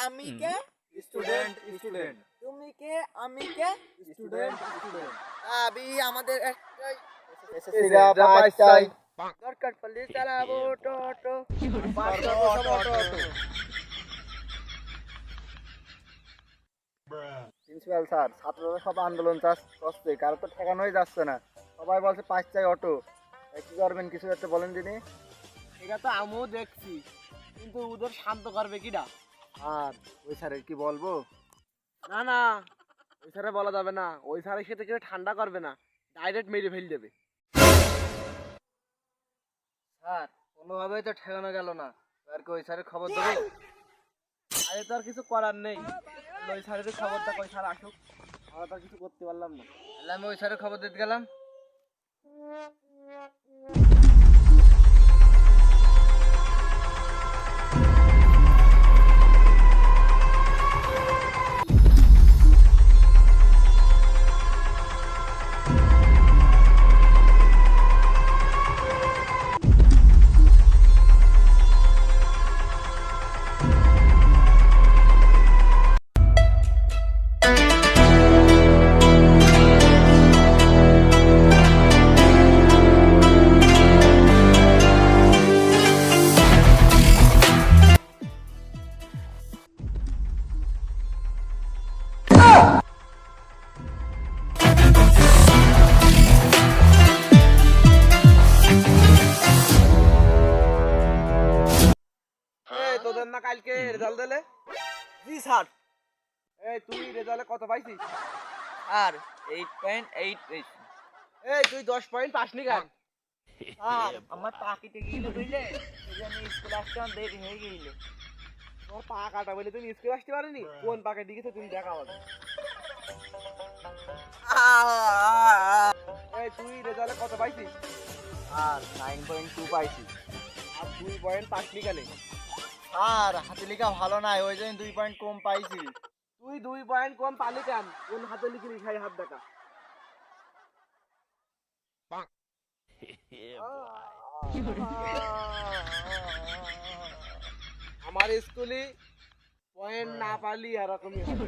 আমি কে? Student student তুমি কে? আমি কে? স্টুডেন্ট স্টুডেন্ট আবি আমাদের একটাই এসএসসিরা পাস চাই দরকার পড়লে চালাবো টোটো। পাস করবো সব অটো অটো প্রিন্সিপাল স্যার ছাত্ররা সব আন্দোলন করছে কারো তো ঠেকানোই যাচ্ছে না সবাই বলছে পাস চাই অটো কি করবেন কিছু একটা বলেন দিনি এটা তো আমিও দেখছি, কিন্তু ওদের শান্ত করবে কিনা? আর ওই স্যারের কি বলবো না না, ওই স্যারে বলা যাবে না। ওই স্যারের সাথে কেউ ঠান্ডা করবে না, ডাইরেক্ট মেরে ফেল দেবে। স্যার কোনোভাবেই তো ঠেকানো গেল না আর কি ওই স্যারের খবর দেবো আরে তো আর কিছু করার নেই, ওই স্যারের খবরটা কই স্যার আসুক, আমরা তো আর কিছু করতে পারলাম না। তাহলে আমি ওই স্যারের খবর দিতে গেলাম এই তোদের না কালকে রেজাল্ট দিলে? জি স্যার। এই তুই রেজাল্টে কত পাইছিস? আর 8.8 পেয়েছি। এই তুই 10 পয়েন্ট পাসনি কেন? আর আমার পাখিতে গিয়ে বুঝলে সেজন্য স্কুল আসতে আমার দেরি হয়ে গেছিল। তোর পা কাটা বলে তুমি স্কুলে আসতে পারিনি? কোন পাকে দিয়েছে তুমি দেখা আমাকে। এই তুই রেজাল্টে কত পাইছিস? আর 9.2 পাইছি আর 2 পয়েন্ট পাসনি কেন? আর হাতে লেখা ভালো নাই ওই জন্য 2 পয়েন্ট কম পাইছি তুই 2 পয়েন্ট কম পালি কেন? কোন হাতে লিখে লিখাই হাত দেখা। আমার স্কুলে পয়েন্ট না পালি এরকমই হবে।